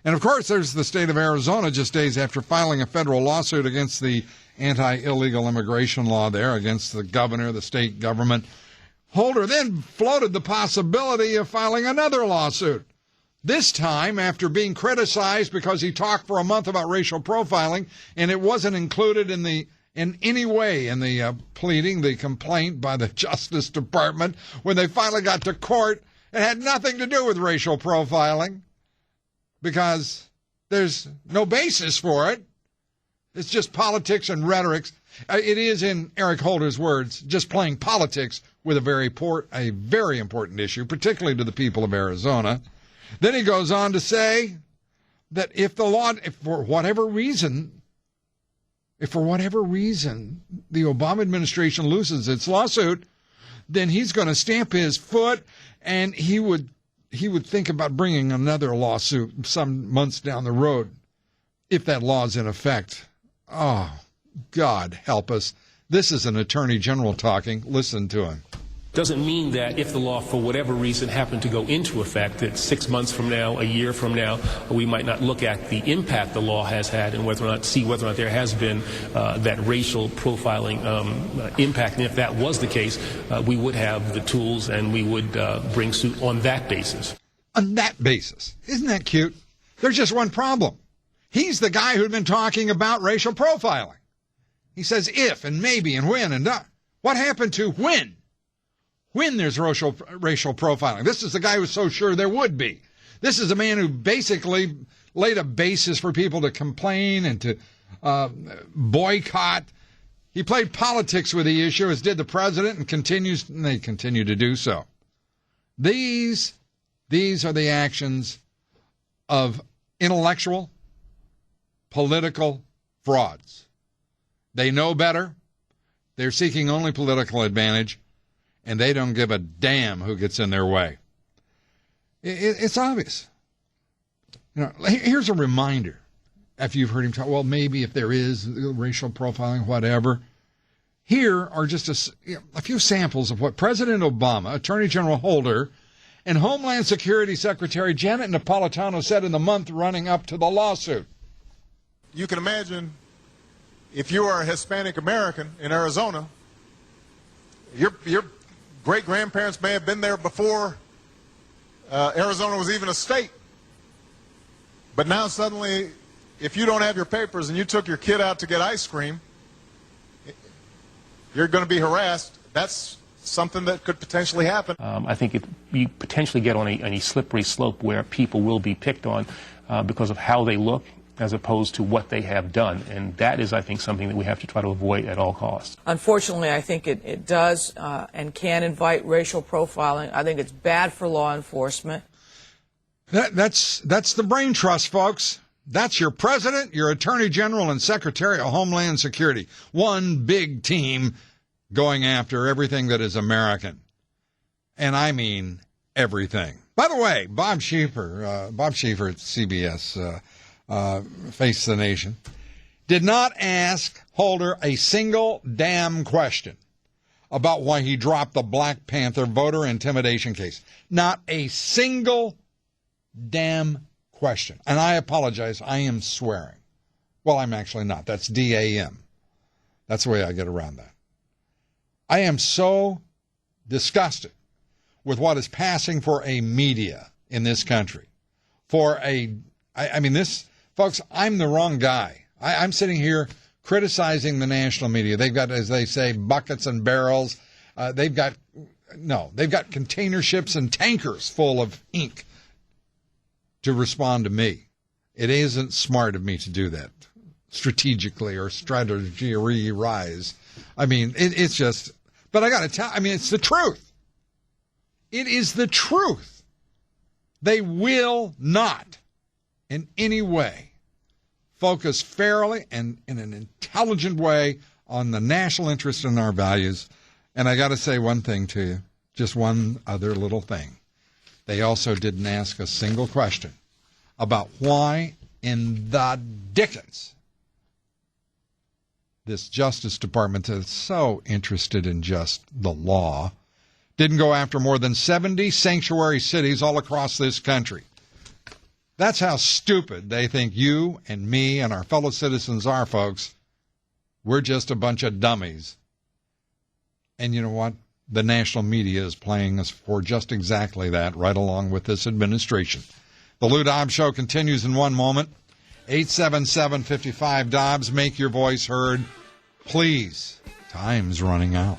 And, of course, there's the state of Arizona just days after filing a federal lawsuit against the anti-illegal immigration law there, against the governor, the state government. Holder then floated the possibility of filing another lawsuit, this time after being criticized because he talked for a month about racial profiling, and it wasn't included in any way in the pleading, the complaint by the Justice Department. When they finally got to court, it had nothing to do with racial profiling because there's no basis for it. It's just politics and rhetoric. It is, in Eric Holder's words, just playing politics with a very important issue, particularly to the people of Arizona. Then he goes on to say that if for whatever reason, the Obama administration loses its lawsuit, then he's going to stamp his foot, and he would think about bringing another lawsuit some months down the road if that law is in effect. Oh, God help us. This is an attorney general talking. Listen to him. Doesn't mean that if the law, for whatever reason, happened to go into effect, that 6 months from now, a year from now, we might not look at the impact the law has had and whether or not there has been that racial profiling impact. And if that was the case, we would have the tools and we would bring suit on that basis. On that basis. Isn't that cute? There's just one problem. He's the guy who'd been talking about racial profiling. He says if and maybe and when and what happened to when? When there's racial profiling. This is the guy who's so sure there would be. This is a man who basically laid a basis for people to complain and to boycott. He played politics with the issue, as did the president, and they continue to do so. These are the actions of intellectual, political frauds. They know better. They're seeking only political advantage, and they don't give a damn who gets in their way. It's obvious. Here's a reminder. After you've heard him talk, well, maybe if there is racial profiling, whatever. Here are just a few samples of what President Obama, Attorney General Holder, and Homeland Security Secretary Janet Napolitano said in the month running up to the lawsuit. You can imagine if you are a Hispanic American in Arizona, your great-grandparents may have been there before Arizona was even a state. But now suddenly, if you don't have your papers and you took your kid out to get ice cream, you're going to be harassed. That's something that could potentially happen. I think you potentially get on a slippery slope where people will be picked on because of how they look as opposed to what they have done. And that is, I think, something that we have to try to avoid at all costs. Unfortunately, I think it does and can invite racial profiling. I think it's bad for law enforcement. That's the brain trust, folks. That's your president, your attorney general, and secretary of Homeland Security. One big team going after everything that is American. And I mean everything. By the way, Bob Schieffer at CBS, Face the Nation, did not ask Holder a single damn question about why he dropped the Black Panther voter intimidation case. Not a single damn question. And I apologize, I am swearing. Well, I'm actually not. That's D-A-M. That's the way I get around that. I am so disgusted with what is passing for a media in this country. Folks, I'm the wrong guy. I'm sitting here criticizing the national media. They've got, as they say, buckets and barrels. They've got container ships and tankers full of ink to respond to me. It isn't smart of me to do that strategically or strategy-rise. I mean, it's just, but I got to tell, it's the truth. It is the truth. They will not in any way focus fairly and in an intelligent way on the national interest and our values. And I got to say one thing to you, just one other little thing. They also didn't ask a single question about why in the dickens this Justice Department that's so interested in just the law didn't go after more than 70 sanctuary cities all across this country. That's how stupid they think you and me and our fellow citizens are, folks. We're just a bunch of dummies. And you know what? The national media is playing us for just exactly that, right along with this administration. The Lou Dobbs Show continues in one moment. 877-55-DOBBS. Make your voice heard. Please. Time's running out.